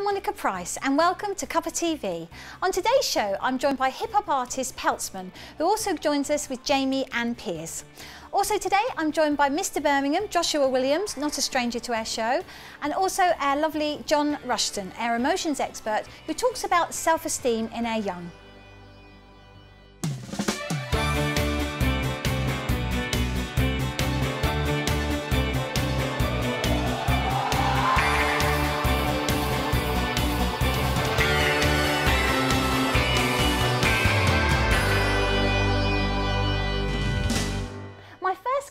I'm Monica Price and welcome to Cuppa TV. On today's show I'm joined by hip-hop artist Peltzman, who also joins us with Jamie and Piers. Also today I'm joined by Mr Birmingham, Joshua Williams, not a stranger to our show, and also our lovely John Rushton, our emotions expert, who talks about self-esteem in our young.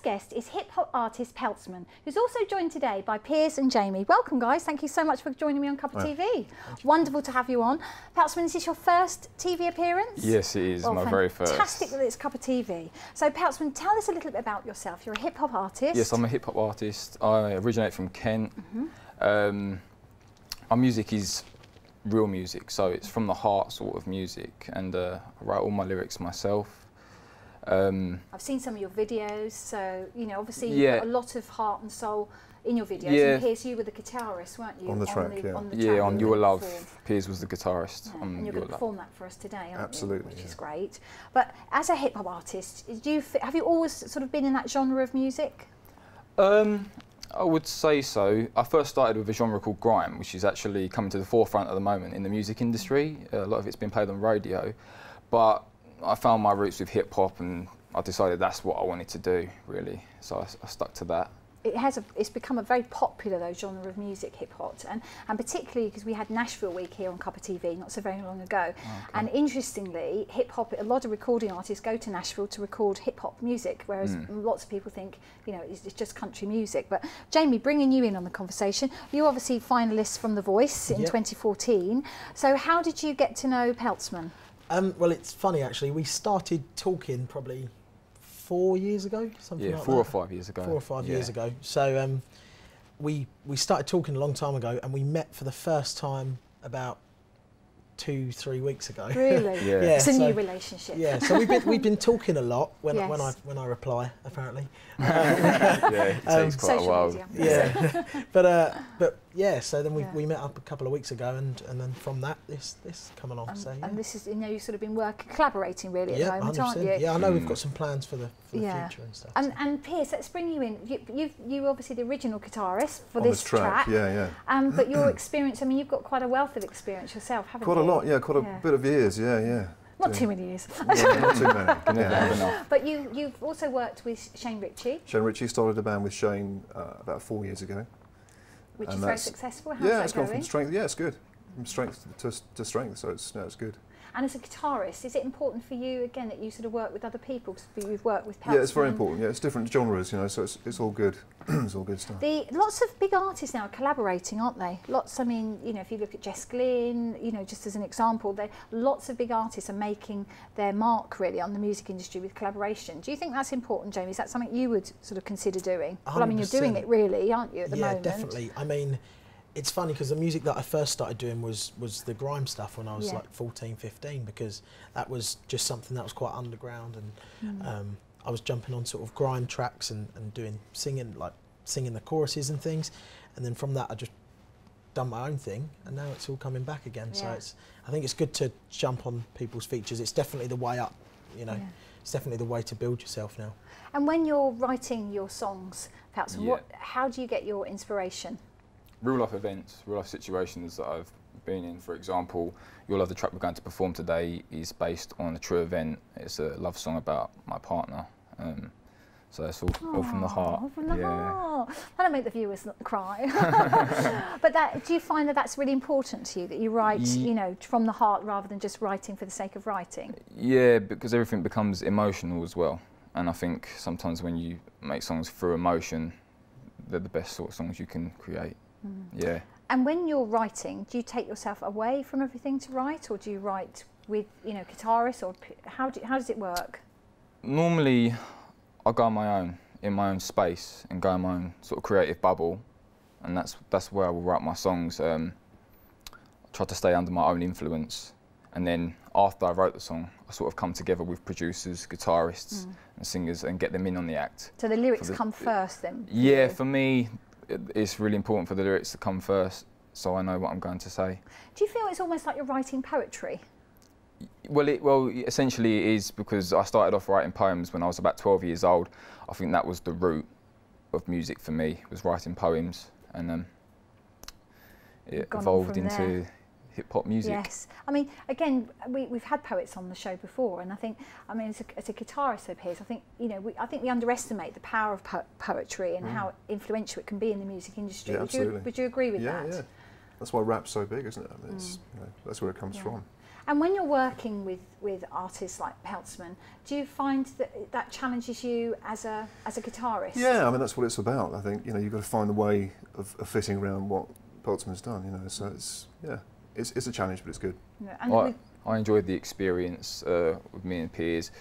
Guest is hip-hop artist Peltzman, who's also joined today by Piers and Jamie. Welcome guys, thank you so much for joining me on Cuppa TV. Wonderful to have you on. Peltzman, is this your first TV appearance? Yes, it is, my very first. Fantastic that it's Cuppa TV. So Peltzman, tell us a little bit about yourself. You're a hip-hop artist. Yes, I'm a hip-hop artist. I originate from Kent. My music is real music, so it's from the heart sort of music, and I write all my lyrics myself. I've seen some of your videos, so you know, obviously you've got a lot of heart and soul in your videos. And Piers, you were the guitarist, weren't you? On the track, on Your Love. Piers was the guitarist. Yeah, and you're going to perform that for us today, aren't Absolutely, you? Which is great. But as a hip hop artist, have you always sort of been in that genre of music? I would say so. I first started with a genre called grime, which is actually coming to the forefront at the moment in the music industry. A lot of it's been played on radio, but I found my roots with hip hop, and I decided that's what I wanted to do, really. So I stuck to that. It's become a very popular genre of music, hip hop, and particularly because we had Nashville Week here on Cuppa TV not so very long ago. Okay. And interestingly, hip hop, a lot of recording artists go to Nashville to record hip hop music, whereas lots of people think, you know, it's just country music. But Jamie, bringing you in on the conversation, you obviously finalists from The Voice in 2014. So how did you get to know Peltzman? Well, it's funny actually. We started talking probably 4 years ago, something like that. 4 or 5 years ago. 4 or 5 years ago. So we started talking a long time ago, and we met for the first time about 2-3 weeks ago. Really? Yeah. It's a new relationship. Yeah. So we've been talking a lot when I reply, apparently. It takes quite a while. Media. Yeah. but yeah. So then we met up a couple of weeks ago, and then from that this come along. And this is, you know, you've sort of been collaborating really at the moment, 100%. aren't you? Yeah, I know we've got some plans for the future and stuff. And Piers, let's bring you in. You obviously the original guitarist for on this track. But your experience, I mean, you've got quite a wealth of experience yourself, haven't you? Quite a lot, quite a bit of years, Not too many years. Not too many. But you've also worked with Shane Ritchie. Shane Ritchie, started a band with Shane about 4 years ago. Which is very successful. How's it's gone from strength. Yeah, it's good. From strength to strength, so it's good. And as a guitarist, is it important for you again that you sort of work with other people? Because you've worked with Peltzman. Yeah, it's very important. Yeah, it's different genres, you know, so it's all good. It's all good stuff. Lots of big artists now are collaborating, aren't they? Lots. I mean, you know, if you look at Jess Glynn, you know, just as an example, lots of big artists are making their mark really on the music industry with collaboration. Do you think that's important, Jamie? Is that something you would sort of consider doing? 100%. Well, I mean, you're doing it really, aren't you, at the moment? Yeah, definitely. I mean, it's funny because the music that I first started doing was the grime stuff when I was like 14, 15, because that was just something that was quite underground, and I was jumping on sort of grime tracks and singing the choruses and things, and then from that I just done my own thing, and now it's all coming back again. So I think it's good to jump on people's features. It's definitely the way up, you know. It's definitely the way to build yourself now. And when you're writing your songs, Peltzman, how do you get your inspiration? Real life events, real life situations that I've been in. For example, Your Love, the track we're going to perform today, is based on a true event. It's a love song about my partner. So it's all from the heart. From the heart. That'll make the viewers cry. But do you find that that's really important to you, that you write, you know, from the heart rather than just writing for the sake of writing? Yeah, because everything becomes emotional as well. And I think sometimes when you make songs through emotion, they're the best sort of songs you can create. Yeah. And when you're writing, do you take yourself away from everything to write, or do you write with, you know, guitarists, or how does it work? Normally, I go on my own, in my own space, and go in my own sort of creative bubble, and that's where I will write my songs. I try to stay under my own influence, and then after I wrote the song, I sort of come together with producers, guitarists, and singers, and get them in on the act. So the lyrics come first, then? Yeah, for me, it's really important for the lyrics to come first, so I know what I'm going to say. Do you feel it's almost like you're writing poetry? Well, essentially it is, because I started off writing poems when I was about 12 years old. I think that was the root of music for me, was writing poems, and it evolved into hip-hop music. Yes, I mean, again, we've had poets on the show before, and I think, I mean, as a guitarist of his, I think, you know, I think we underestimate the power of poetry and how influential it can be in the music industry. Yeah, absolutely. Would you agree with that? Yeah, that's why rap's so big, isn't it? I mean, it's, you know, that's where it comes from. And when you're working with artists like Peltzman, do you find that challenges you as a guitarist? Yeah, I mean, that's what it's about. I think, you know, you've got to find a way of fitting around what Peltzman's done, you know, so it's, yeah, it's a challenge, but it's good. Yeah, and I enjoyed the experience with me and Piers.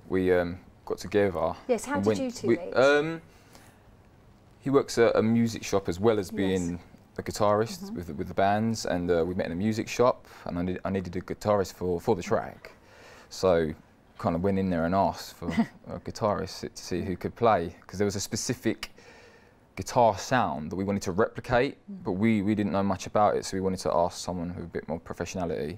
We got together. Yes, how did you two meet? He works at a music shop as well as being a guitarist with the bands, and we met in a music shop, and I needed a guitarist for the track. So kind of went in there and asked for a guitarist to see who could play, because there was a specific guitar sound that we wanted to replicate, but we didn't know much about it, so we wanted to ask someone with a bit more professionality.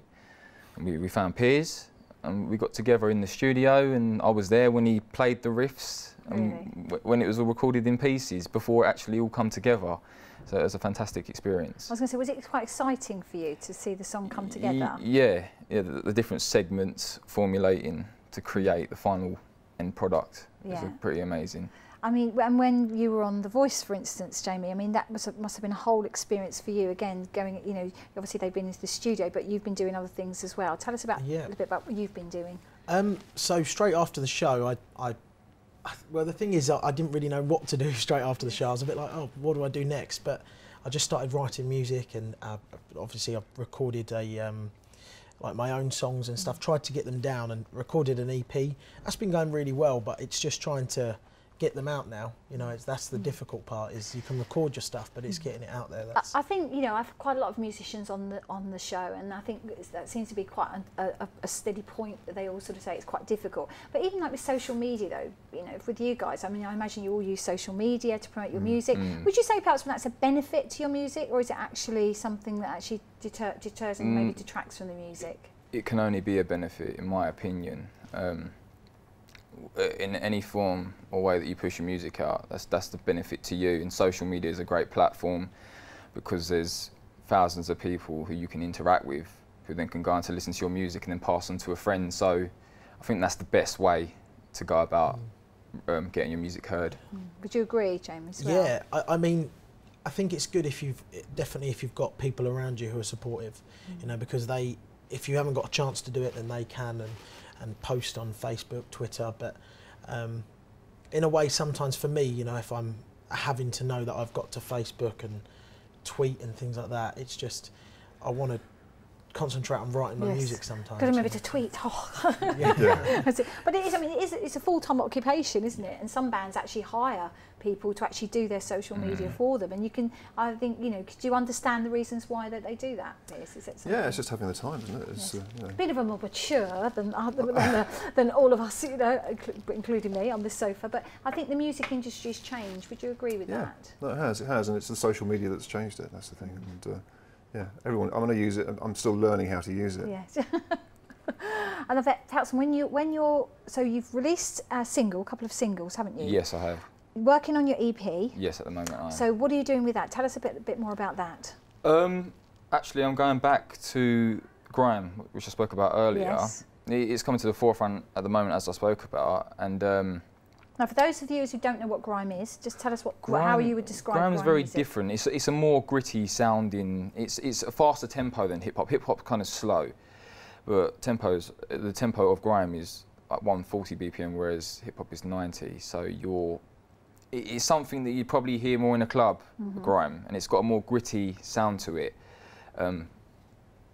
And we found Piers, and we got together in the studio, and I was there when he played the riffs, and when it was all recorded in pieces, before it actually all come together. So it was a fantastic experience. I was going to say, was it quite exciting for you to see the song come together? Yeah, the different segments formulating to create the final end product was pretty amazing. I mean, and when you were on The Voice, for instance, Jamie, I mean, that must have been a whole experience for you. Again, going, you know, obviously they've been into the studio, but you've been doing other things as well. Tell us about a little bit about what you've been doing. So straight after the show, well, the thing is, I didn't really know what to do straight after the show. I was a bit like, oh, what do I do next? But I just started writing music, and obviously I've recorded like my own songs and stuff, tried to get them down and recorded an EP. That's been going really well, but it's just trying to get them out now. You know, that's the difficult part, is you can record your stuff, but it's getting it out there. I think, you know, I've had quite a lot of musicians on the show, and I think that seems to be quite a steady point that they all sort of say it's quite difficult. But even like with social media though, you know, with you guys, I mean, I imagine you all use social media to promote your music. Would you say perhaps that's a benefit to your music, or is it actually something that actually deters and maybe detracts from the music? It can only be a benefit, in my opinion. In any form or way that you push your music out, that's the benefit to you. And social media is a great platform, because there's thousands of people who you can interact with, who then can go on to listen to your music and then pass on to a friend. So I think that's the best way to go about getting your music heard. Would you agree, James? Yeah, I mean, I think it's good if you've got people around you who are supportive, you know, because if you haven't got a chance to do it, then they can and post on Facebook, Twitter. But in a way, sometimes for me, you know, if I'm having to know that I've got to Facebook and tweet and things like that, it's just, I want to concentrate on writing my music sometimes. Got to remember to tweet. Oh. But it is, I mean, it's a full-time occupation, isn't it? And some bands actually hire people to actually do their social media for them. And you can, I think, you know, could you understand the reasons why they do that? Is it yeah, it's just having the time, isn't it? It's, you know. A bit of a more mature than all of us, you know, including me on this sofa. But I think the music industry's changed. Would you agree with that? No, it has, and it's the social media that's changed it. That's the thing. And, yeah, everyone. I'm going to use it. I'm still learning how to use it. Yes. And I bet, Peltzman, so you've released a couple of singles, haven't you? Yes, I have. Working on your EP. Yes, at the moment I am. So what are you doing with that? Tell us a bit more about that. Actually, I'm going back to grime, which I spoke about earlier. Yes. It's coming to the forefront at the moment, as I spoke about, and. Now, for those of you who don't know what grime is, just tell us how you would describe grime. Grime is very different. It's a more gritty sounding. It's a faster tempo than hip hop. Hip hop's kind of slow, but the tempo of grime is like 140 BPM, whereas hip hop is 90. So it's something that you probably hear more in a club, grime, and it's got a more gritty sound to it.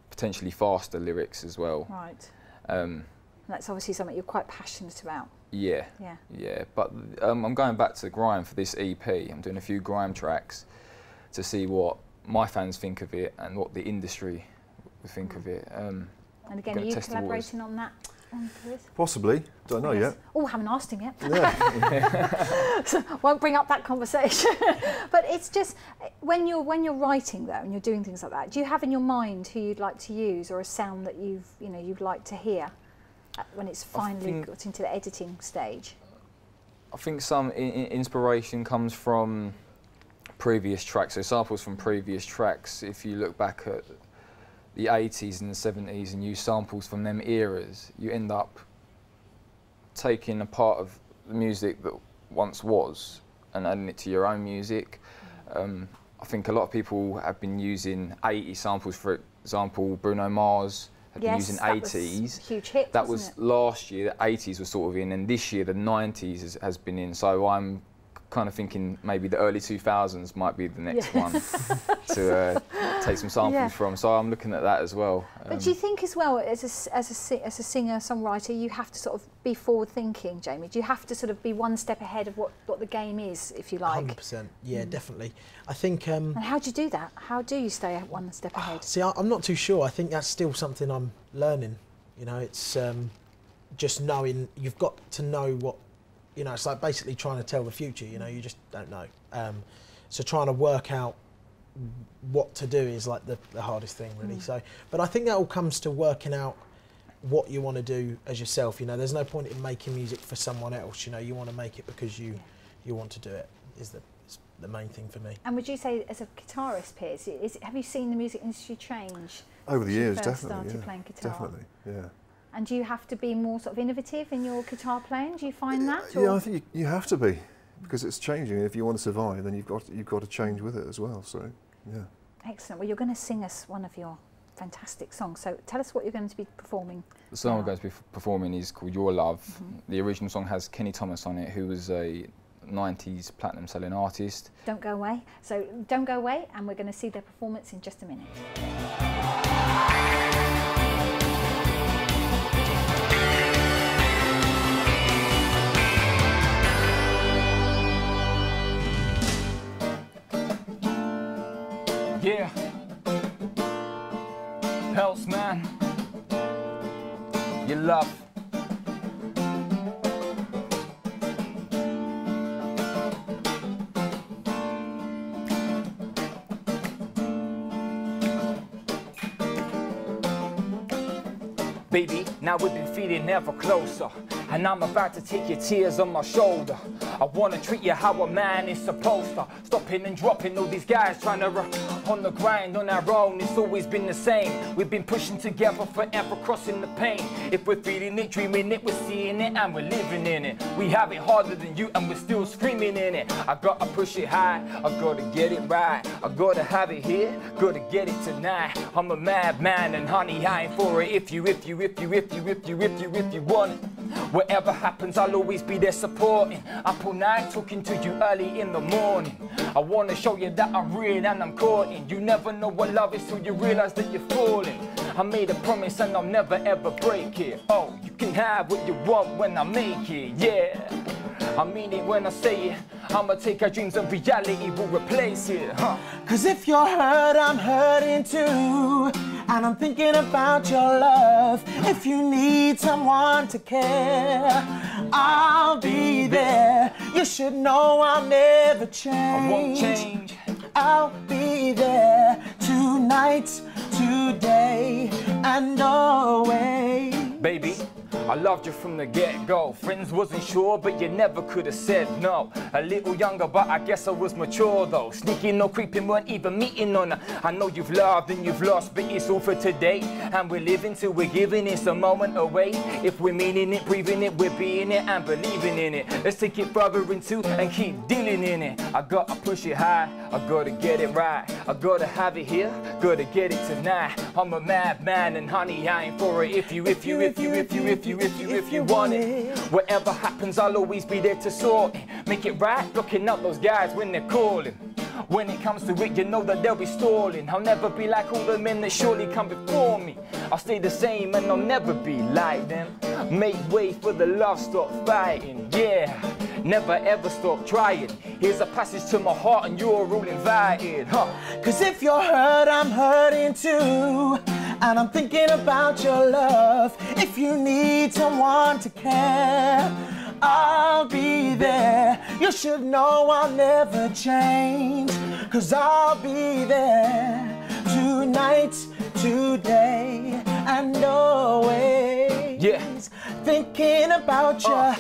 Potentially faster lyrics as well. Right. That's obviously something you're quite passionate about. Yeah. But I'm going back to grime for this EP. I'm doing a few grime tracks to see what my fans think of it and what the industry would think of it. And again, are you collaborating on that? on Chris? Possibly. Don't know yet. Oh, haven't asked him yet. Yeah. So won't bring up that conversation. But it's just when you're writing though, and you're doing things like that. Do you have in your mind who you'd like to use, or a sound that you'd like to hear when it's finally got into the editing stage? I think some inspiration comes from previous tracks, so samples from previous tracks. If you look back at the 80s and the 70s and use samples from them eras, you end up taking a part of the music that once was and adding it to your own music. I think a lot of people have been using 80s samples, for example, Bruno Mars had been using 80s. Was huge hit, that was last year, the 80s was sort of in, and this year the 90s has been in. So I'm kind of thinking maybe the early 2000s might be the next one to take some samples from. So I'm looking at that as well. But do you think as well, as a singer-songwriter, you have to sort of be forward-thinking, Jamie? Do you have to sort of be one step ahead of what the game is, if you like? 100%, yeah, definitely. I think... and how do you do that? How do you stay one step ahead? See, I'm not too sure. I think that's still something I'm learning. You know, it's just knowing, you've got to know what, you know, it's like basically trying to tell the future, you know, you just don't know. So trying to work out what to do is like the hardest thing, really. So, but I think that all comes to working out what you want to do as yourself. You know, there's no point in making music for someone else. You know, you want to make it because you want to do it, is the main thing for me. And would you say, as a guitarist, Piers, have you seen the music industry change over the years? Definitely, Started playing guitar? Definitely, yeah. And do you have to be more sort of innovative in your guitar playing? Do you find that? Yeah, I think you have to be, because it's changing. If you want to survive, then you've got to change with it as well. So, yeah. Excellent. Well, you're going to sing us one of your fantastic songs. So tell us what you're going to be performing. The song we're going to be performing is called Your Love. The original song has Kenny Thomas on it, who was a 90s platinum selling artist. Don't go away. So don't go away, and we're going to see their performance in just a minute. Yeah, Pels, man, your love. Baby, now we've been feeling ever closer, and I'm about to take your tears on my shoulder. I wanna treat you how a man is supposed to. Stopping and dropping all these guys trying to on the grind on our own. It's always been the same. We've been pushing together forever, crossing the pain. If we're feeling it, dreaming it, we're seeing it, and we're living in it. We have it harder than you, and we're still screaming in it. I gotta push it high, I gotta get it right. I gotta have it here, gotta get it tonight. I'm a madman, and honey, I ain't for it. If you want it. Whatever happens, I'll always be there supporting. Up all night talking to you early in the morning. I wanna show you that I'm real and I'm courting. You never know what love is till you realize that you're falling. I made a promise and I'll never ever break it. Oh, you can have what you want when I make it, yeah. I mean it when I say it. I'ma take our dreams and reality will replace it, huh? Cause if you're hurt, I'm hurting too. And I'm thinking about your love. If you need someone to care, I'll be there. You should know I'll never change. I won't change. I'll be there tonight, today, and always. Baby, I loved you from the get-go. Friends wasn't sure, but you never could have said no. A little younger, but I guess I was mature though. Sneaking or creeping, weren't even meeting on her. I know you've loved and you've lost, but it's all for today. And we're living till we're giving, it's a moment away. If we're meaning it, breathing it, we're being it and believing in it. Let's take it further into and keep dealing in it. I gotta push it high, I gotta get it right. I gotta have it here, gotta get it tonight. I'm a madman and honey, I ain't for it. If you want it. Whatever happens, I'll always be there to sort it. Make it right, blocking out those guys when they're calling. When it comes to it, you know that they'll be stalling. I'll never be like all the men that surely come before me. I'll stay the same and I'll never be like them. Make way for the love, stop fighting, yeah. Never ever stop trying. Here's a passage to my heart and you're all invited, huh? Cause if you're hurt, I'm hurting too. And I'm thinking about your love. If you need someone to care, I'll be there. You should know I'll never change, 'cause I'll be there tonight, today, and always. Yeah. Thinking about you.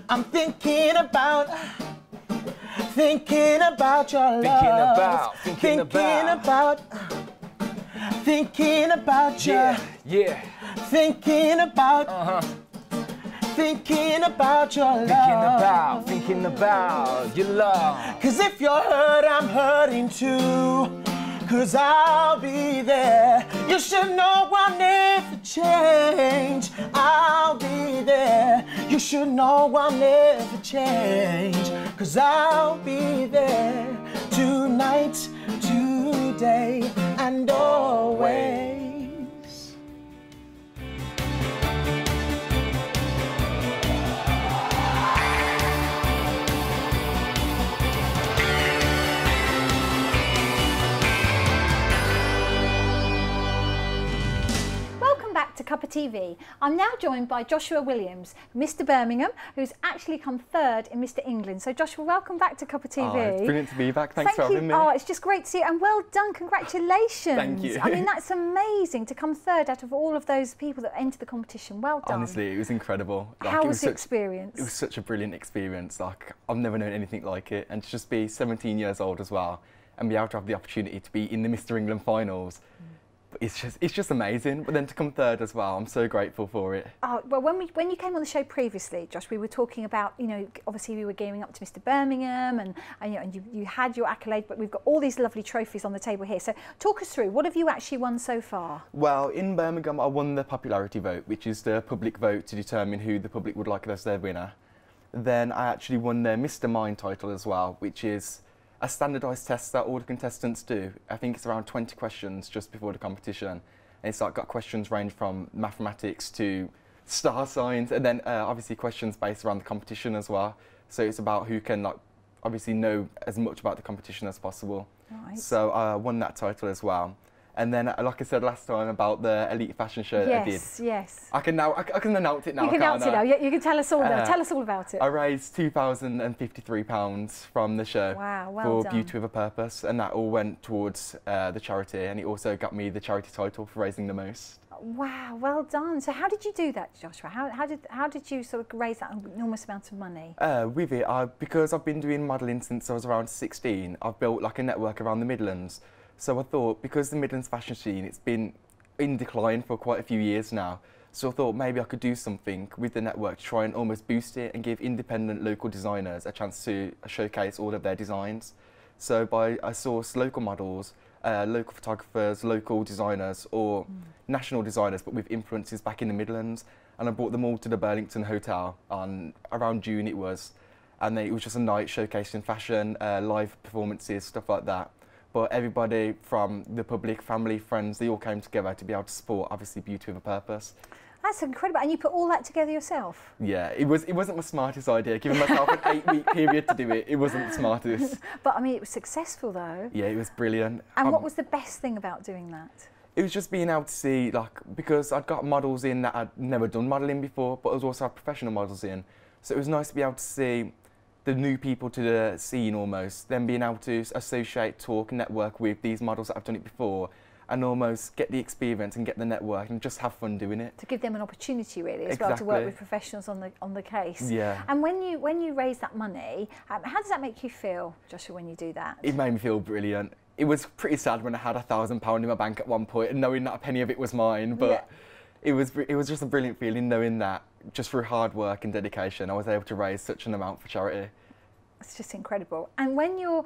I'm thinking about your love. Thinking about, thinking about you. Yeah. Thinking about, thinking about your love. Thinking about your love. 'Cause if you're hurt, I'm hurting too. 'Cause I'll be there. You should know I'll never change. I'll be there. You should know I'll never change. 'Cause I'll be there tonight, today, and always. To Cuppa TV. I'm now joined by Joshua Williams, Mr. Birmingham, who's actually come third in Mr. England. So Joshua, welcome back to Cuppa TV. Oh, it's brilliant to be back. Thanks for having me. Oh, it's just great to see you, and well done, congratulations. Thank you. I mean, that's amazing to come third out of all of those people that enter the competition. Well done. Honestly, it was incredible. How was the experience? It was such a brilliant experience. Like, I've never known anything like it, and to just be 17 years old as well, and be able to have the opportunity to be in the Mr. England finals. It's just amazing. But then to come third as well, I'm so grateful for it. Oh, well, when you came on the show previously, Josh, we were talking about, you know, obviously we were gearing up to Mr. Birmingham, and you know, and you had your accolade, but we've got all these lovely trophies on the table here. So talk us through, what have you actually won so far? Well, in Birmingham, I won the popularity vote, which is the public vote to determine who the public would like as their winner. Then I actually won the Mr. Mind title as well, which is a standardised test that all the contestants do. I think it's around 20 questions just before the competition. And it's like got questions range from mathematics to star signs, and then obviously questions based around the competition as well. So it's about who can like obviously know as much about the competition as possible. Right. So I won that title as well. And then, like I said last time about the elite fashion show that I did. Yes. I can announce it now. You can announce it now. You can tell us all. Tell us all about it. I raised £2,053 from the show for Beauty with a Purpose, and that all went towards the charity. And it also got me the charity title for raising the most. Wow, well done. So how did you do that, Joshua? How did you sort of raise that enormous amount of money? With it, because I've been doing modelling since I was around 16, I've built like a network around the Midlands. So I thought, because the Midlands fashion scene, it's been in decline for quite a few years now. So I thought maybe I could do something with the network to try and almost boost it and give independent local designers a chance to showcase all of their designs. So I sourced local models, local photographers, local designers, or national designers, but with influences back in the Midlands. And I brought them all to the Burlington Hotel around June it was. And then it was just a night showcasing fashion, live performances, stuff like that. But everybody from the public, family, friends, they all came together to be able to support, obviously, Beauty with a Purpose. That's incredible. And you put all that together yourself? Yeah, it wasn't my smartest idea. Giving myself an 8-week period to do it, it wasn't the smartest. But, I mean, it was successful, though. Yeah, it was brilliant. And what was the best thing about doing that? It was just being able to see, like, because I'd got models in that I'd never done modelling before, but I was also had professional models in. So it was nice to be able to see the new people to the scene almost, then being able to associate, talk, network with these models that have done it before, and almost get the experience and get the network and just have fun doing it. To give them an opportunity really as well to work with professionals on the case. Yeah. And when you raise that money, how does that make you feel, Joshua, when you do that? It made me feel brilliant. It was pretty sad when I had £1,000 in my bank at one point and knowing that a penny of it was mine, but it was just a brilliant feeling knowing that just through hard work and dedication I was able to raise such an amount for charity. It's just incredible. And when you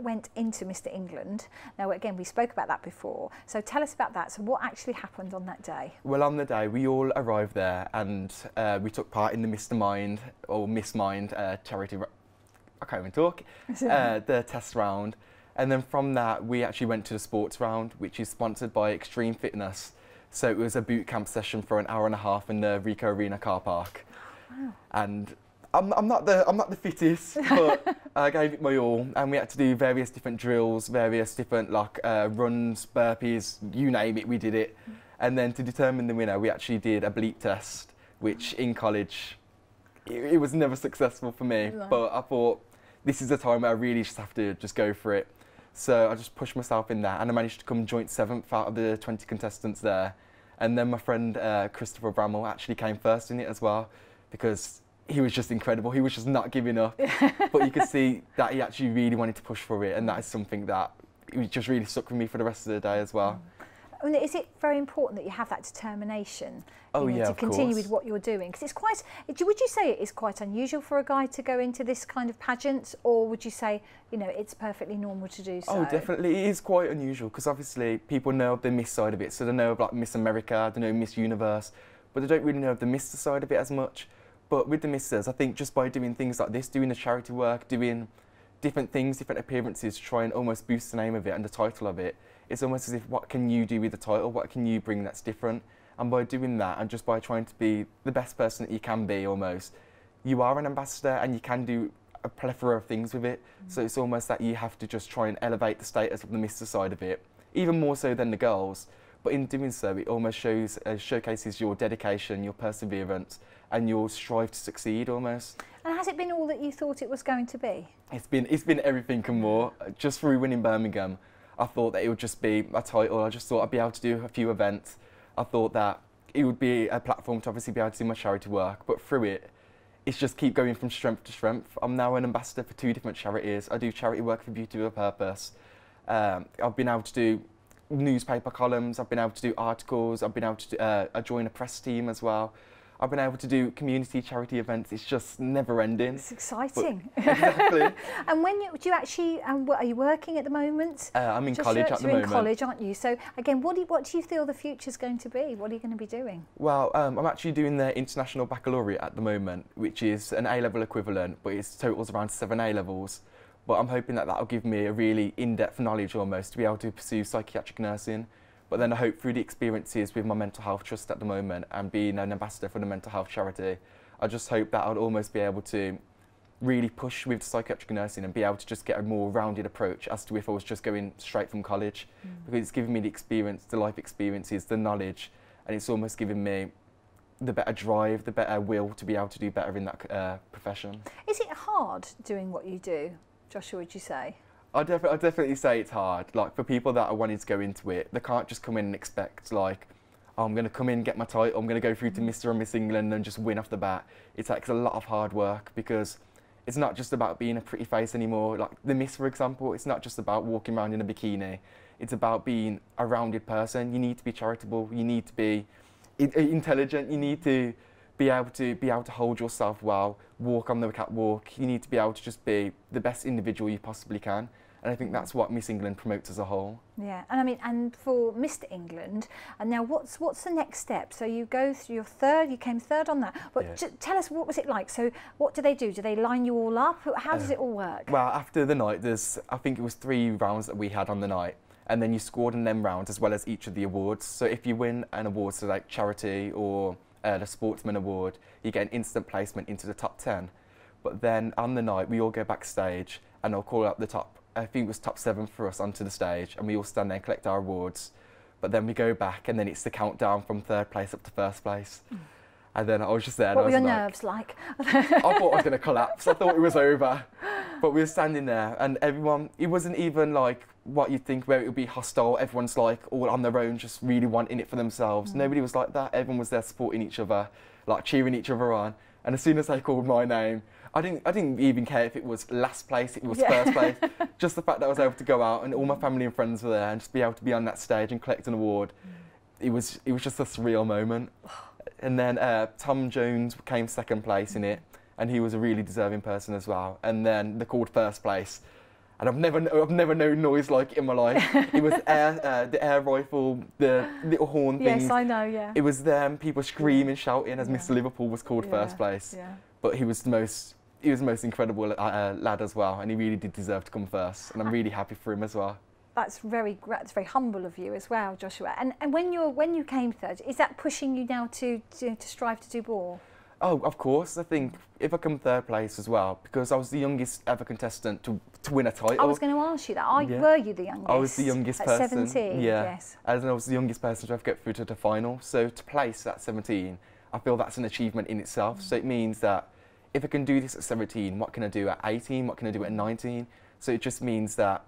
went into Mr. England, now again we spoke about that before, so tell us about that. So what actually happened on that day? Well, on the day we all arrived there and we took part in the Mr. Mind or Miss Mind charity, I can't even talk, the test round. And then from that we actually went to the sports round, which is sponsored by Extreme Fitness. So it was a boot camp session for an hour and a half in the Rico Arena car park. Wow. And I'm not the fittest, but I gave it my all, and we had to do various different drills, various different like runs, burpees, you name it, we did it. And then to determine the winner, we actually did a bleep test, which in college, it was never successful for me. No. But I thought, this is the time where I really just have to just go for it. So I just pushed myself in there, and I managed to come joint 7th out of the 20 contestants there. And then my friend Christopher Bramall actually came first in it as well, because he was just incredible. He was just not giving up. But you could see that he actually really wanted to push for it, and that is something that it just really stuck with me for the rest of the day as well. I mean, is it very important that you have that determination to continue with what you're doing? Because it's quite, would you say it is quite unusual for a guy to go into this kind of pageant, or would you say, you know, it's perfectly normal to do so? Oh, definitely. It is quite unusual, because obviously people know of the Miss side of it. So they know of like Miss America, they know Miss Universe, but they don't really know of the Mr side of it as much. But with the Misters, I think just by doing things like this, doing the charity work, doing different things, different appearances to try and almost boost the name of it and the title of it, it's almost as if, what can you do with the title? What can you bring that's different? And by doing that, and just by trying to be the best person that you can be almost, you are an ambassador and you can do a plethora of things with it. So it's almost that you have to just try and elevate the status of the Mr side of it, even more so than the girls. But in doing so, it almost showcases your dedication, your perseverance, and your strive to succeed almost. And has it been all that you thought it was going to be? It's been everything and more. Just through winning Birmingham, I thought that it would just be a title. I just thought I'd be able to do a few events. I thought that it would be a platform to obviously be able to do my charity work, but through it, it's just keep going from strength to strength. I'm now an ambassador for 2 different charities. I do charity work for Beauty with a Purpose. I've been able to do newspaper columns, I've been able to do articles, I've been able to join a press team as well. I've been able to do community charity events. It's just never ending. It's exciting. Exactly. And when do you actually, are you working at the moment? I'm in college at the moment. You're in college, aren't you? So again, what do you feel the future's going to be? What are you going to be doing? Well, I'm actually doing the International Baccalaureate at the moment, which is an A-level equivalent, but it totals around 7 A-levels. But I'm hoping that that'll give me a really in-depth knowledge almost to be able to pursue psychiatric nursing. But then I hope through the experiences with my mental health trust at the moment and being an ambassador for the mental health charity, I just hope that I'll almost be able to really push with psychiatric nursing and be able to just get a more rounded approach as to if I was just going straight from college. Because it's given me the experience, the life experiences, the knowledge, and it's almost given me the better drive, the better will to be able to do better in that profession. Is it hard doing what you do, Joshua, would you say? I'd definitely say it's hard. Like, for people that are wanting to go into it, they can't just come in and expect, like, oh, I'm going to come in, get my title, I'm going to go through to Mr. and Miss England and just win off the bat. It takes a lot of hard work, because it's not just about being a pretty face anymore. Like the Miss, for example, it's not just about walking around in a bikini. It's about being a rounded person. You need to be charitable. You need to be intelligent. You need to be able to hold yourself well, walk on the catwalk. You need to be able to just be the best individual you possibly can. And I think that's what Miss England promotes as a whole. Yeah, and I mean, and for Mr. England, and now what's the next step? So you go through your third, you came third on that. But yeah. Tell us, what was it like? So what do they do? Do they line you all up? How does it all work? Well, after the night, I think it was 3 rounds that we had on the night. And then you scored in them rounds as well as each of the awards. So if you win an award, so like charity or the Sportsman Award, you get an instant placement into the top 10. But then on the night, we all go backstage and I'll call out the top, I think it was top 7 for us onto the stage, and we all stand there and collect our awards. But then we go back and then it's the countdown from 3rd place up to 1st place. And then I was just there. What were your nerves like? I thought I was going to collapse. I thought it was over. But we were standing there and everyone, it wasn't even like what you'd think where it would be hostile. Everyone's like all on their own, just really wanting it for themselves. Nobody was like that. Everyone was there supporting each other, like cheering each other on. And as soon as they called my name, I didn't even care if it was last place, if it was 1st place. Just the fact that I was able to go out and all my family and friends were there and just be able to be on that stage and collect an award, it was just a surreal moment. And then Tom Jones came 2nd place in it, and he was a really deserving person as well. And then they called 1st place, and I've never known noise like it in my life. It was the air rifle, the little horn thing. Yes, I know. Yeah. It was them, people screaming, shouting as Mr. Liverpool was called 1st place. Yeah. But he was the most incredible lad as well, and he really did deserve to come 1st. And I'm really happy for him as well. That's very humble of you as well, Joshua. And when you came 3rd, is that pushing you now to strive to do more? Oh, of course. I think if I come third place as well, because I was the youngest ever contestant to win a title. I was going to ask you that. Were you the youngest? I was the youngest person. At 17, yeah. Yes. And I was the youngest person to ever get through to the final. So to place at 17, I feel that's an achievement in itself. So it means that if I can do this at 17, what can I do at 18? What can I do at 19? So it just means that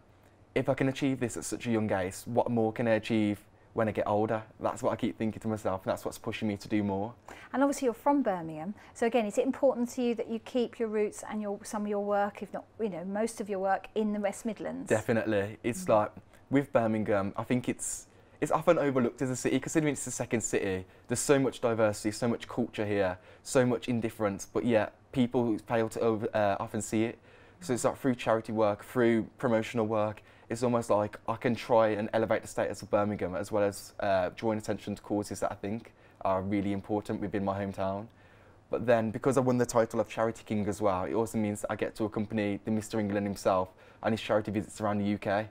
if I can achieve this at such a young age, what more can I achieve when I get older? That's what I keep thinking to myself, and that's what's pushing me to do more. And obviously you're from Birmingham, so again, is it important to you that you keep your roots and some of your work, if not, most of your work in the West Midlands? Definitely. It's like, with Birmingham, I think it's often overlooked as a city, considering it's the second city. There's so much diversity, so much culture here, so much indifference, but yet people fail to often see it. So it's like through charity work, through promotional work, it's almost like I can try and elevate the status of Birmingham, as well as drawing attention to causes that I think are really important within my hometown. But then, because I won the title of Charity King as well, it also means that I get to accompany the Mr. England himself on his charity visits around the UK.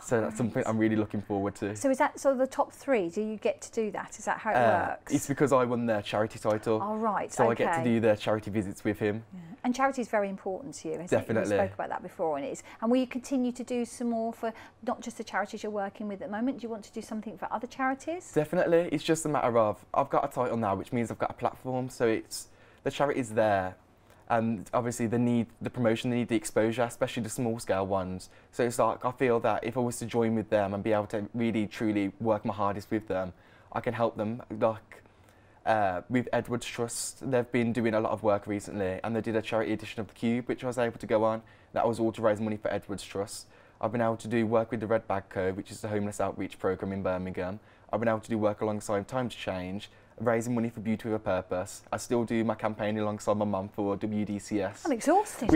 So that's something I'm really looking forward to. So is that sort of the top 3? Do you get to do that? Is that how it works? It's because I won their charity title. Oh, right. So I get to do their charity visits with him. Yeah. And charity is very important to you, isn't Definitely. it? You spoke about that before, and it is. And will you continue to do some more for not just the charities you're working with at the moment? Do you want to do something for other charities? Definitely. It's just a matter of, I've got a title now, which means I've got a platform. So it's, the charity's there. And obviously they need the promotion, they need the exposure, especially the small scale ones. So it's like, I feel that if I was to join with them and be able to really, truly work my hardest with them, I can help them. Like with Edwards Trust, they've been doing a lot of work recently, and they did a charity edition of the Cube, which I was able to go on. That was all to raise money for Edwards Trust. I've been able to do work with the Red Bag Co, which is the homeless outreach programme in Birmingham. I've been able to do work alongside Time to Change, raising money for Beauty with a Purpose. I still do my campaign alongside my mum for WDCS. I'm exhausted.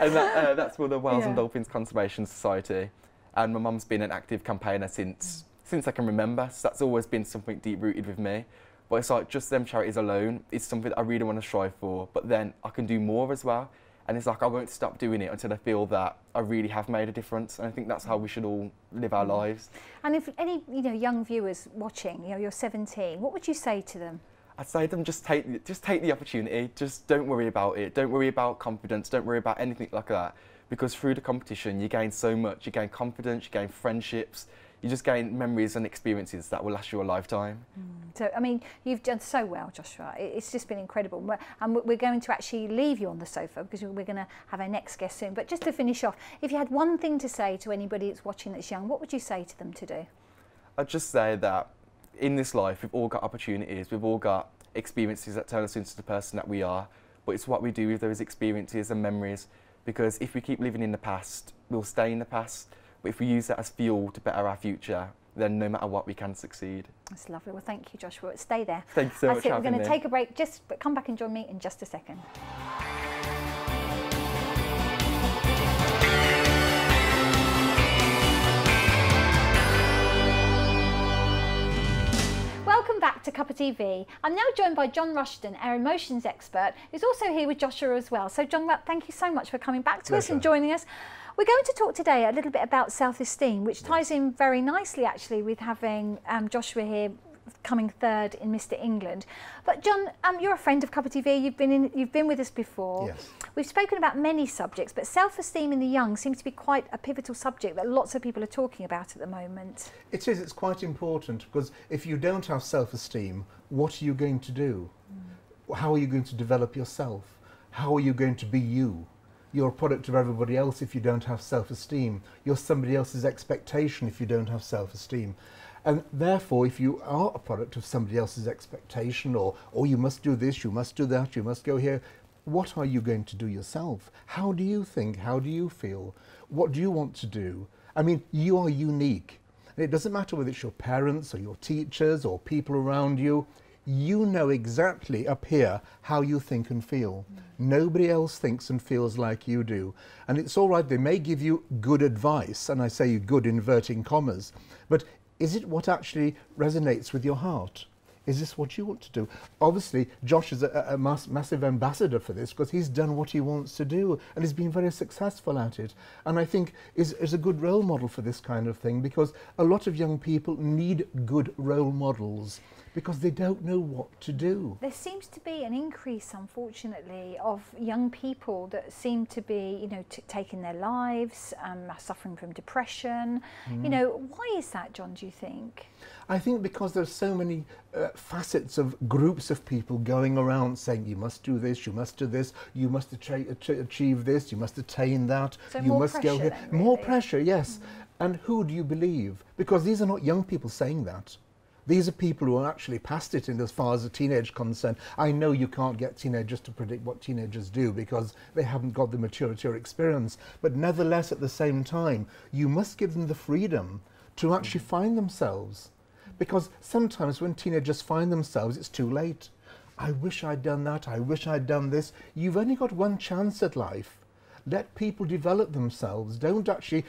And that's for the Whales and Dolphins Conservation Society. And my mum's been an active campaigner since I can remember. So that's always been something deep-rooted with me. But it's like, just them charities alone, it's something that I really want to strive for. But then I can do more as well. And it's like, I won't stop doing it until I feel that I really have made a difference. And I think that's how we should all live our lives. And if any young viewers watching, you're 17, what would you say to them? I'd say to them, just take the opportunity. Just don't worry about it. Don't worry about confidence. Don't worry about anything like that. Because through the competition, you gain so much. You gain confidence, you gain friendships. You just gain memories and experiences that will last you a lifetime. So, I mean, you've done so well, Joshua. It's just been incredible. And we're going to actually leave you on the sofa because we're going to have our next guest soon. But just to finish off, if you had one thing to say to anybody that's watching that's young, what would you say to them to do? I'd just say that in this life, we've all got opportunities. We've all got experiences that turn us into the person that we are. But it's what we do with those experiences and memories. Because if we keep living in the past, we'll stay in the past. But if we use that as fuel to better our future, then no matter what, we can succeed. That's lovely. Well, thank you, Joshua. Stay there. Thank you so much for having me. We're going to take a break, but come back and join me in just a second. Welcome back to Cuppa TV. I'm now joined by John Rushton, our emotions expert, who's also here with Joshua as well. So John, thank you so much for coming back to us and joining us. We're going to talk today a little bit about self-esteem, which ties in very nicely actually with having Joshua here coming third in Mr. England. But John, you're a friend of Cuppa TV. You've been with us before. Yes. We've spoken about many subjects, but self-esteem in the young seems to be quite a pivotal subject that lots of people are talking about at the moment. It is. It's quite important because if you don't have self-esteem, what are you going to do? How are you going to develop yourself? How are you going to be you? You're a product of everybody else if you don't have self-esteem. You're somebody else's expectation if you don't have self-esteem. And therefore, if you are a product of somebody else's expectation, or you must do this, you must do that, you must go here, what are you going to do yourself? How do you think? How do you feel? What do you want to do? I mean, you are unique. And it doesn't matter whether it's your parents or your teachers or people around you. You know exactly up here how you think and feel. Nobody else thinks and feels like you do. And it's all right, they may give you good advice, and I say good inverting commas, but is it what actually resonates with your heart? Is this what you want to do? Obviously, Josh is a massive ambassador for this because he's done what he wants to do and he's been very successful at it. And I think is a good role model for this kind of thing, because a lot of young people need good role models because they don't know what to do. There seems to be an increase, unfortunately, of young people that seem to be, you know, taking their lives, suffering from depression. You know, why is that, John, do you think? I think because there's so many facets of groups of people going around saying you must do this, you must do this, you must achieve this, you must attain that, So you more must go pressure here. then, really? More pressure, yes. And who do you believe? Because these are not young people saying that. These are people who are actually past it in as far as a teenage concern. I know you can't get teenagers to predict what teenagers do because they haven't got the maturity or experience, but nevertheless at the same time, you must give them the freedom to actually find themselves. Because sometimes when teenagers find themselves, it's too late. I wish I'd done that, I wish I'd done this. You've only got one chance at life. Let people develop themselves. Don't actually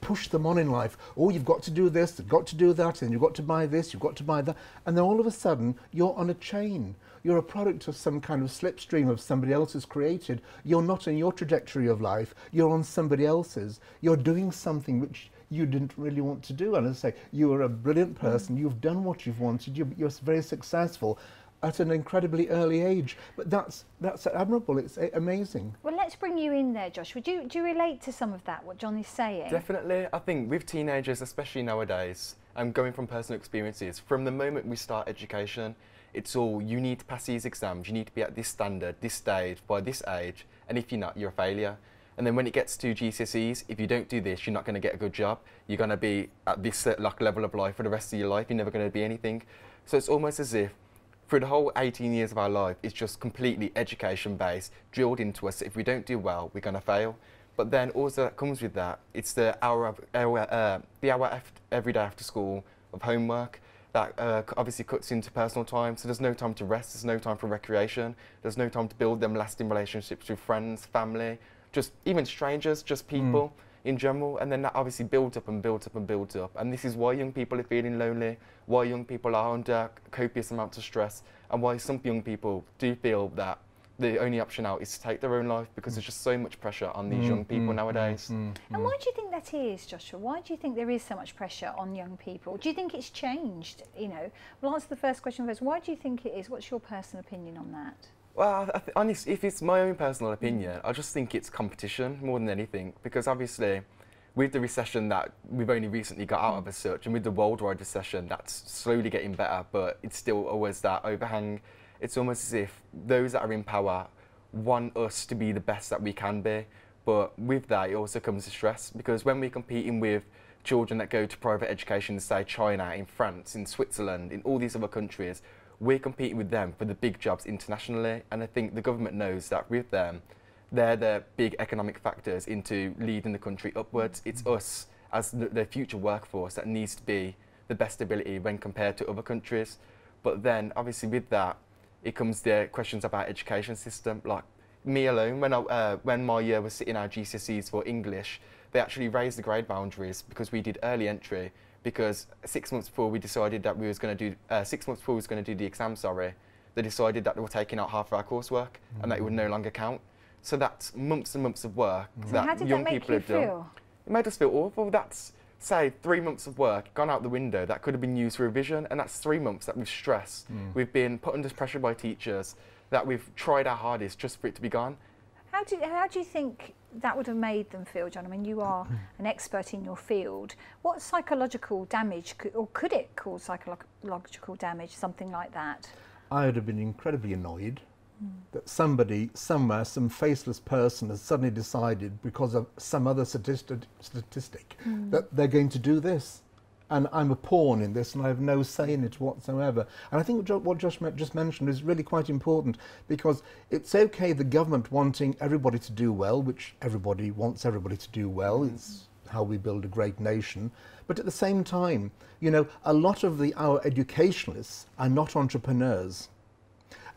push them on in life. Oh, you've got to do this, you've got to do that, and you've got to buy this, you've got to buy that. And then all of a sudden, you're on a chain. You're a product of some kind of slipstream of somebody else's created. You're not in your trajectory of life. You're on somebody else's. You're doing something which you didn't really want to do. And as I say, you are a brilliant person. You've done what you've wanted. You're very successful at an incredibly early age. But that's admirable. It's amazing. Well, let's bring you in there, Josh. Do you relate to some of that, what John is saying? Definitely. I think with teenagers, especially nowadays, I'm going from personal experiences, from the moment we start education, it's all, you need to pass these exams, you need to be at this standard, this stage, by this age, and if you're not, you're a failure. And then when it gets to GCSEs, if you don't do this, you're not going to get a good job. You're going to be at this level of life for the rest of your life. You're never going to be anything. So it's almost as if through the whole 18 years of our life, it's just completely education-based, drilled into us that if we don't do well, we're going to fail. But then also that comes with that, it's the hour every day after school of homework that obviously cuts into personal time. So there's no time to rest, there's no time for recreation, there's no time to build them lasting relationships with friends, family, just even strangers, just people in general. And then that obviously builds up and builds up and builds up. And this is why young people are feeling lonely, why young people are under copious amounts of stress, and why some young people do feel that the only option out is to take their own life, because there's just so much pressure on these young people nowadays. And why do you think that is, Joshua? Why do you think there is so much pressure on young people? Do you think it's changed? You know, we'll answer the first question first. Why do you think it is? What's your personal opinion on that? Well, honestly, if it's my own personal opinion, I just think it's competition more than anything, because obviously with the recession that we've only recently got out of as such, and with the worldwide recession that's slowly getting better, but it's still always that overhang. It's almost as if those that are in power want us to be the best that we can be, but with that it also comes to stress, because when we're competing with children that go to private education in, say, China, in France, in Switzerland, in all these other countries, we're competing with them for the big jobs internationally, and I think the government knows that with them, they're the big economic factors into leading the country upwards. It's us as the future workforce that needs to be the best ability when compared to other countries. But then obviously with that, it comes to questions about education system. Like me alone, when my year was sitting our GCSEs for English, they actually raised the grade boundaries because we did early entry, because 6 months before we decided that we was going to do, 6 months before we was going to do the exam, they decided that they were taking out half of our coursework and that it would no longer count. So that's months and months of work that young people have done. It made us feel awful. That's, say, 3 months of work gone out the window that could have been used for revision, and that's 3 months that we've stressed. We've been put under pressure by teachers, that we've tried our hardest just for it to be gone. How do you think that would have made them feel, John? I mean, you are an expert in your field. What psychological damage, could it cause psychological damage, something like that? I would have been incredibly annoyed that somebody, somewhere, some faceless person has suddenly decided, because of some other statistic, that they're going to do this. And I'm a pawn in this and I have no say in it whatsoever. And I think what Josh just mentioned is really quite important, because it's okay the government wanting everybody to do well, which everybody wants everybody to do well. It's how we build a great nation. But at the same time, you know, a lot of our educationalists are not entrepreneurs.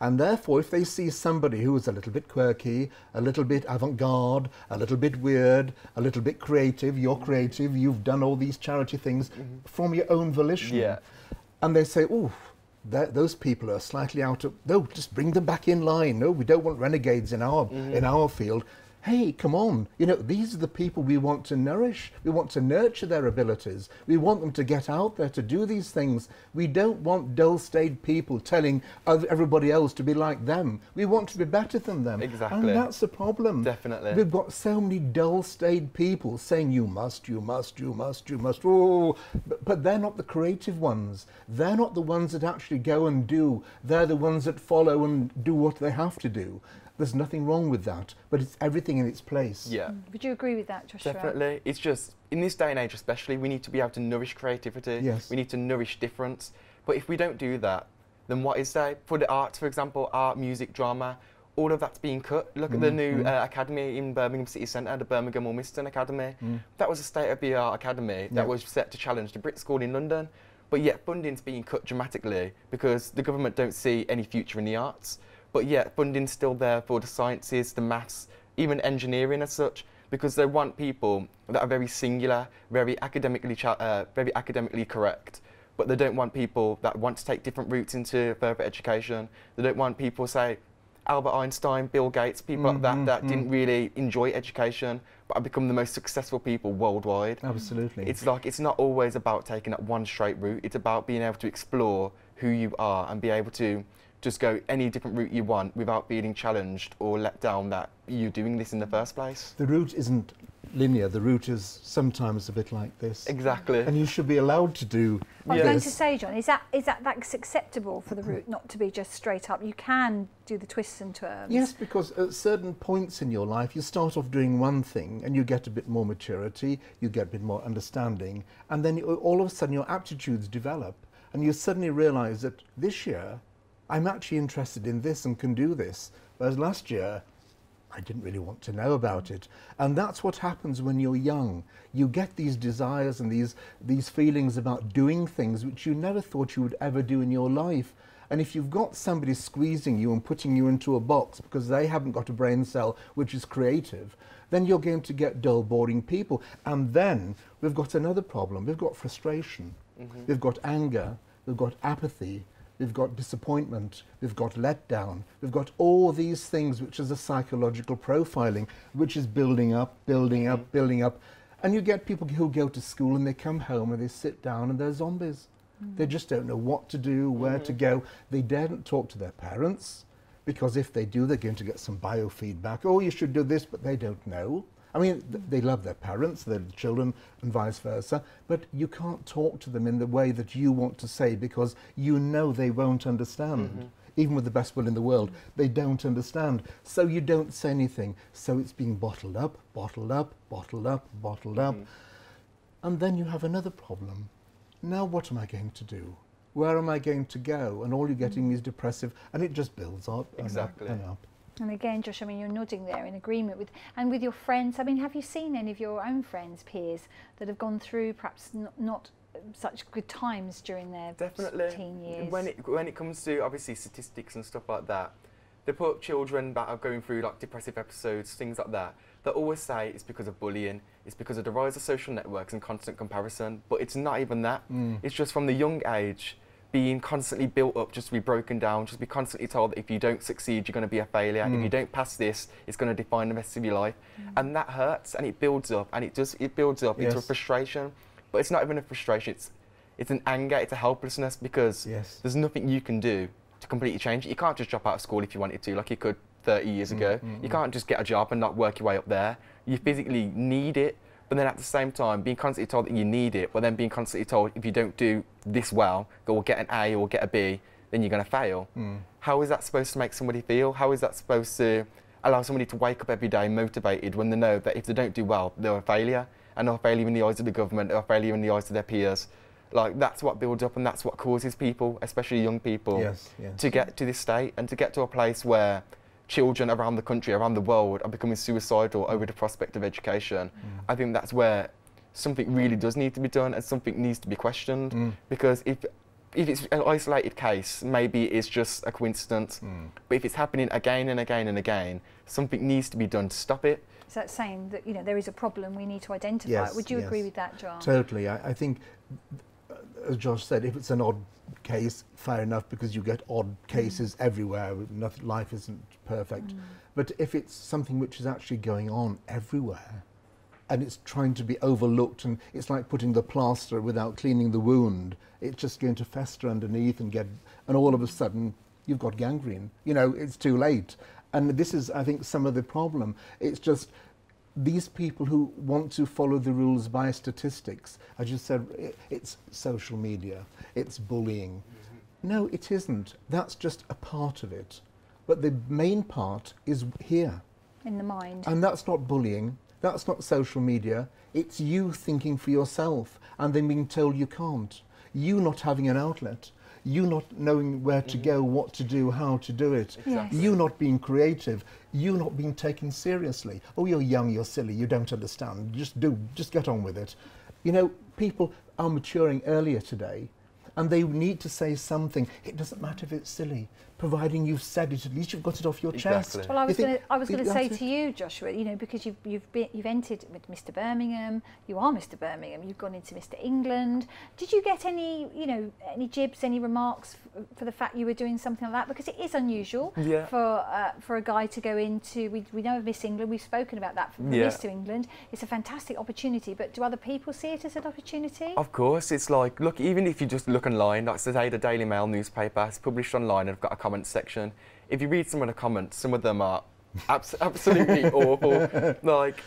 And therefore, if they see somebody who is a little bit quirky, a little bit avant-garde, a little bit weird, a little bit creative, you're creative, you've done all these charity things from your own volition. And they say, oh, those people are slightly out of, no, just bring them back in line. No, we don't want renegades in our field. Hey, come on. You know, these are the people we want to nourish. We want to nurture their abilities. We want them to get out there to do these things. We don't want dull-stayed people telling everybody else to be like them. We want to be better than them. Exactly. And that's the problem. Definitely. We've got so many dull-stayed people saying, you must, you must, you must, you must. Oh, but they're not the creative ones. They're not the ones that actually go and do. They're the ones that follow and do what they have to do. There's nothing wrong with that, but it's everything in its place. Yeah. Would you agree with that, Joshua? Definitely. It's just, in this day and age especially, we need to be able to nourish creativity. Yes. We need to nourish difference. But if we don't do that, then what is there? For the arts, for example, art, music, drama, all of that's being cut. Look at the new academy in Birmingham City Centre, the Birmingham Ormiston Academy. That was a state-of-the-art academy that was set to challenge the Brit School in London. But yet funding's being cut dramatically because the government don't see any future in the arts. But yet funding's still there for the sciences, the maths, even engineering as such, because they want people that are very singular, very academically correct. But they don't want people that want to take different routes into further education. They don't want people, say, Albert Einstein, Bill Gates, people like that didn't really enjoy education, but have become the most successful people worldwide. Absolutely. It's like, it's not always about taking that one straight route. It's about being able to explore who you are and be able to just go any different route you want without feeling challenged or let down that you're doing this in the first place. The route isn't linear. The route is sometimes a bit like this. Exactly. And you should be allowed to do I was going to say, John, is that's acceptable for the route not to be just straight up? You can do the twists and turns. Yes, because at certain points in your life, you start off doing one thing and you get a bit more maturity, you get a bit more understanding, and then all of a sudden your aptitudes develop and you suddenly realise that this year, I'm actually interested in this and can do this. Whereas last year, I didn't really want to know about it. And that's what happens when you're young. You get these desires and these feelings about doing things which you never thought you would ever do in your life. And if you've got somebody squeezing you and putting you into a box because they haven't got a brain cell which is creative, then you're going to get dull, boring people. And then we've got another problem. We've got frustration. We've got anger. We've got apathy. We've got disappointment, we've got letdown, we've got all these things which is a psychological profiling, which is building up, building up, building up. And you get people who go to school and they come home and they sit down and they're zombies. They just don't know what to do, where to go. They daren't talk to their parents, because if they do, they're going to get some biofeedback. Oh, you should do this, but they don't know. I mean, they love their parents, their children, and vice versa, but you can't talk to them in the way that you want to say because you know they won't understand. Even with the best will in the world, they don't understand. So you don't say anything. So it's being bottled up, bottled up, bottled up, bottled up. And then you have another problem. Now what am I going to do? Where am I going to go? And all you're getting is depressive, and it just builds up and up and up. And again, Josh, I mean, you're nodding there in agreement with your friends. I mean, have you seen any of your own friends, peers, that have gone through perhaps not such good times during their teen years? When it comes to obviously statistics and stuff like that, they put children that are going through like depressive episodes, things like that. They always say it's because of bullying, it's because of the rise of social networks and constant comparison. But it's not even that. It's just from the young age, being constantly built up, just to be broken down, just be constantly told that if you don't succeed, you're going to be a failure. If you don't pass this, it's going to define the rest of your life. And that hurts, and it builds up, and it builds up into a frustration. But it's not even a frustration, it's an anger, it's a helplessness, because there's nothing you can do to completely change it. You can't just drop out of school if you wanted to, like you could 30 years ago. You can't just get a job and not work your way up there. You physically need it. But then at the same time, being constantly told that you need it, but then being constantly told if you don't do this well, go or get an A or get a B, then you're going to fail. How is that supposed to make somebody feel? How is that supposed to allow somebody to wake up every day motivated when they know that if they don't do well, they're a failure? And they're a failure in the eyes of the government, they're a failure in the eyes of their peers. Like, that's what builds up, and that's what causes people, especially young people, to get to this state and to get to a place where children around the country, around the world, are becoming suicidal over the prospect of education. I think that's where something really does need to be done and something needs to be questioned. Because if it's an isolated case, maybe it's just a coincidence. But if it's happening again and again and again, something needs to be done to stop it. So that's saying that, you know, there is a problem, we need to identify it. Would you agree with that, John? Totally. I think, as Josh said, if it's an odd case, fair enough, because you get odd cases everywhere. Nothing, life isn't perfect. But if it's something which is actually going on everywhere, and it's trying to be overlooked, and it's like putting the plaster without cleaning the wound, it's just going to fester underneath and all of a sudden you've got gangrene. You know, it's too late. And this is, I think, some of the problem. It's just these people who want to follow the rules by statistics. As you said, it's social media, it's bullying. No, it isn't. That's just a part of it. But the main part is here. In the mind. And that's not bullying. That's not social media. It's you thinking for yourself and then being told you can't. You not having an outlet. You not knowing where to go, what to do, how to do it. Exactly. You not being creative. You not being taken seriously. Oh, you're young, you're silly, you don't understand. Just get on with it. You know, people are maturing earlier today and they need to say something. It doesn't matter if it's silly. Providing you've said it, at least you've got it off your chest. Well, I was going to say to you, Joshua, you know, because you've entered with Mr. Birmingham, you are Mr. Birmingham, you've gone into Mr. England. Did you get any, you know, any jibs, any remarks for the fact you were doing something like that? Because it is unusual for a guy to go into. We know of Miss England. We've spoken about that for Mr. England. It's a fantastic opportunity. But do other people see it as an opportunity? Of course, it's like, look, even if you just look online, like today the Daily Mail newspaper is published online and I've got a comment section. If you read some of the comments, some of them are absolutely awful. Like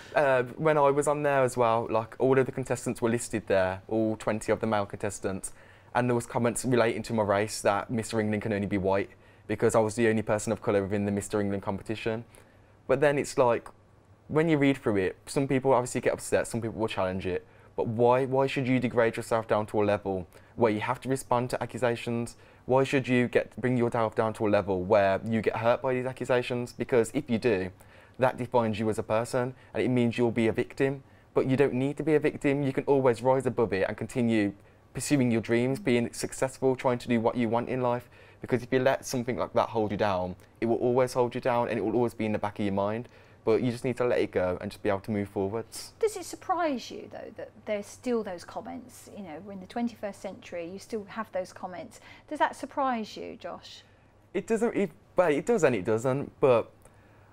when I was on there as well, like all of the contestants were listed there, all 20 of the male contestants, and there was comments relating to my race that Mr. England can only be white because I was the only person of colour within the Mr. England competition. But then it's like, when you read through it, some people obviously get upset, some people will challenge it, but why should you degrade yourself down to a level where you have to respond to accusations? Why should you bring yourself down to a level where you get hurt by these accusations? Because if you do, that defines you as a person and it means you'll be a victim. But you don't need to be a victim. You can always rise above it and continue pursuing your dreams, being successful, trying to do what you want in life. Because if you let something like that hold you down, it will always hold you down and it will always be in the back of your mind. But you just need to let it go and just be able to move forwards. Does it surprise you, though, that there's still those comments? You know, we're in the 21st century, you still have those comments. Does that surprise you, Josh? It doesn't, well, it does and it doesn't, but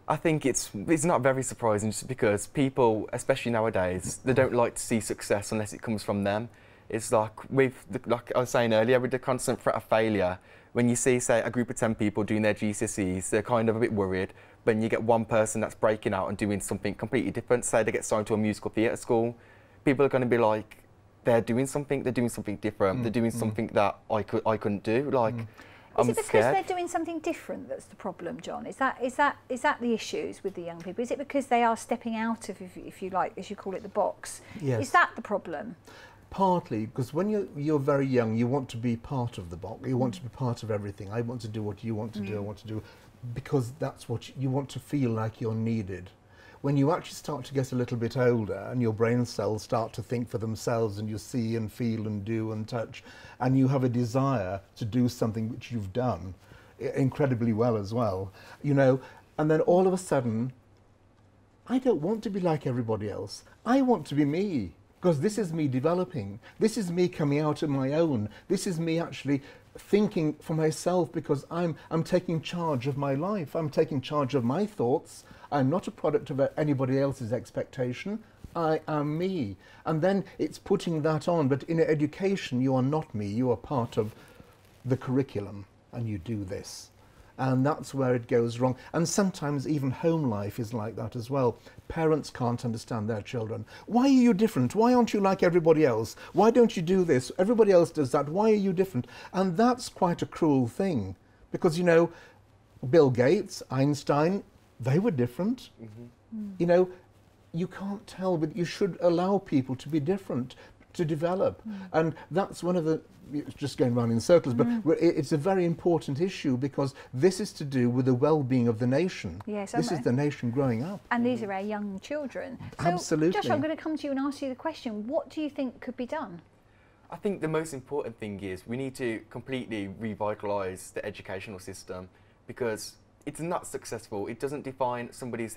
I think it's not very surprising just because people, especially nowadays, they don't like to see success unless it comes from them. It's like, like I was saying earlier, with the constant threat of failure, when you see, say, a group of 10 people doing their GCSEs, they're kind of a bit worried. When you get one person that's breaking out and doing something completely different, say they get signed to a musical theatre school, people are going to be like, they're doing something different, they're doing something that I couldn't do. Like, Is it because they're doing something different that's the problem, John? Is that the issues with the young people? Is it because they are stepping out of, if you like, as you call it, the box? Yes. Is that the problem? Partly, because when you're very young, you want to be part of the box. You want to be part of everything. I want to do what you want to do. I want to do, because that's what you want to feel like you're needed. When you actually start to get a little bit older and your brain cells start to think for themselves and you see and feel and do and touch, and you have a desire to do something which you've done incredibly well as well, you know, and then all of a sudden, I don't want to be like everybody else. I want to be me. Because this is me developing. This is me coming out on my own. This is me actually thinking for myself, because I'm taking charge of my life. I'm taking charge of my thoughts. I'm not a product of anybody else's expectation. I am me. And then it's putting that on. But in education, you are not me. You are part of the curriculum, and you do this. And that's where it goes wrong. And sometimes even home life is like that as well. Parents can't understand their children. Why are you different? Why aren't you like everybody else? Why don't you do this? Everybody else does that. Why are you different? And that's quite a cruel thing. Because, you know, Bill Gates, Einstein, they were different. You know, you can't tell, but you should allow people to be different, to develop. And that's one of the, it's just going round in circles, but it's a very important issue, because this is to do with the well-being of the nation. Yes, this is the nation growing up. And these are our young children. So, absolutely. Josh, I'm going to come to you and ask you the question, what do you think could be done? I think the most important thing is we need to completely revitalise the educational system, because it's not successful. It doesn't define somebody's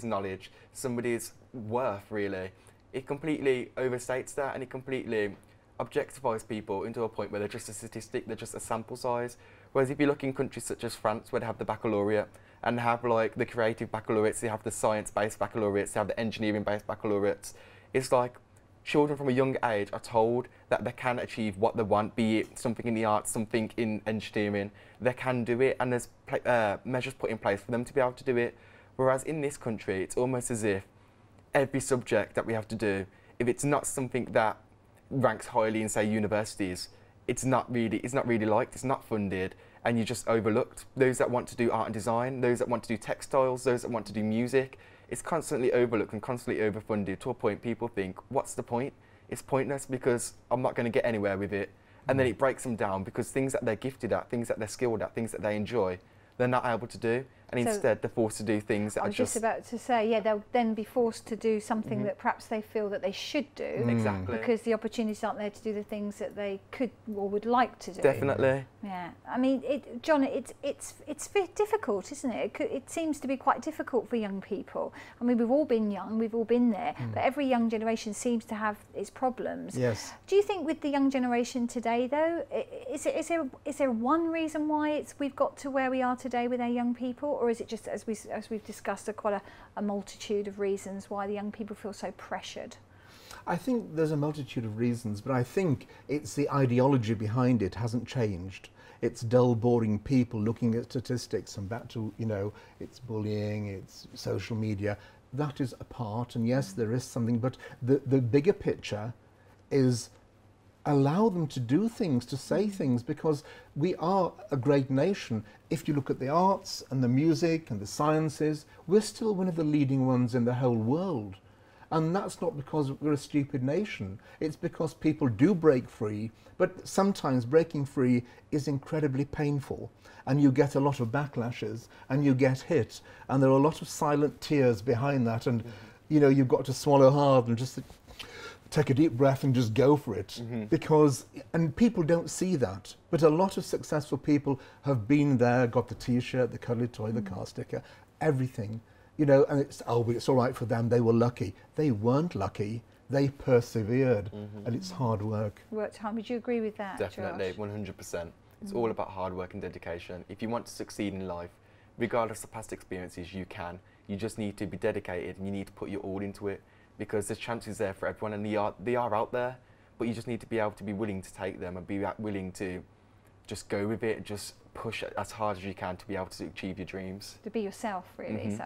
knowledge, somebody's worth, really. It completely overstates that, and it completely objectifies people into a point where they're just a statistic, they're just a sample size. Whereas if you look in countries such as France, where they have the baccalaureate, and have like the creative baccalaureates, they have the science-based baccalaureates, they have the engineering-based baccalaureates, it's like children from a young age are told that they can achieve what they want, be it something in the arts, something in engineering, they can do it, and there's measures put in place for them to be able to do it. Whereas in this country, it's almost as if every subject that we have to do, if it's not something that ranks highly in, say, universities, it's not really liked, it's not funded, and you're just overlooked. Those that want to do art and design, those that want to do textiles, those that want to do music, it's constantly overlooked and constantly overfunded to a point people think, what's the point? It's pointless because I'm not going to get anywhere with it. And then it breaks them down because things that they're gifted at, things that they're skilled at, things that they enjoy, they're not able to do. And so instead they're forced to do things that I was just about to say, yeah, they'll then be forced to do something that perhaps they feel that they should do. Exactly. Because the opportunities aren't there to do the things that they could or would like to do. Definitely. Yeah. I mean, John, it's difficult, isn't it? It seems to be quite difficult for young people. I mean, we've all been young, we've all been there, but every young generation seems to have its problems. Yes. Do you think with the young generation today, though, is there one reason why we've got to where we are today with our young people? Or is it just, as we've discussed, quite a multitude of reasons why the young people feel so pressured? I think there's a multitude of reasons, but I think it's the ideology behind it hasn't changed. It's dull, boring people looking at statistics and back to, you know, it's bullying, it's social media. That is a part, and yes, there is something, but the bigger picture is allow them to do things, to say things, because we are a great nation. If you look at the arts and the music and the sciences, we're still one of the leading ones in the whole world. And that's not because we're a stupid nation. It's because people do break free, but sometimes breaking free is incredibly painful. And you get a lot of backlashes, and you get hit, and there are a lot of silent tears behind that. And, you know, you've got to swallow hard and just take a deep breath and just go for it, because, and people don't see that, but a lot of successful people have been there, got the t-shirt, the cuddly toy, the car sticker, everything, you know, and it's all right for them, they were lucky. They weren't lucky, they persevered, and it's hard work. Worked hard. Would you agree with that, Definitely, Josh? 100%. It's all about hard work and dedication. If you want to succeed in life, regardless of past experiences, you can. You just need to be dedicated and you need to put your all into it, because there's chances there for everyone, and they are out there, but you just need to be able to be willing to take them and be willing to just go with it, just push as hard as you can to be able to achieve your dreams. To be yourself, really. Is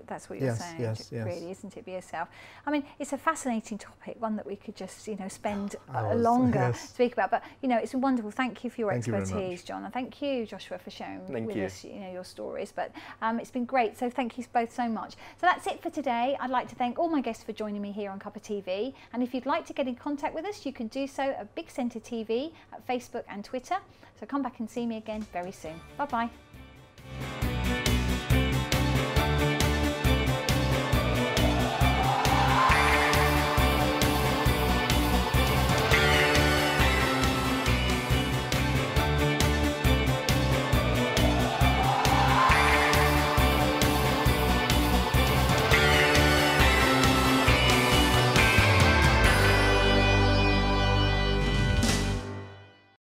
that's what you're Yes, saying? yes, yes. Really, isn't it? Be yourself. I mean, it's a fascinating topic, one that we could just, you know, spend Hours, longer yes. speak about. But you know, it's been wonderful. Thank you for your Thank you very expertise, much. John, and thank you, Joshua, for sharing Thank with you. us, you know, your stories. But it's been great. So thank you both so much. So that's it for today. I'd like to thank all my guests for joining me here on Cuppa TV. And if you'd like to get in contact with us, you can do so at Big Centre TV at Facebook and Twitter. So come back and see me again very soon. Bye bye.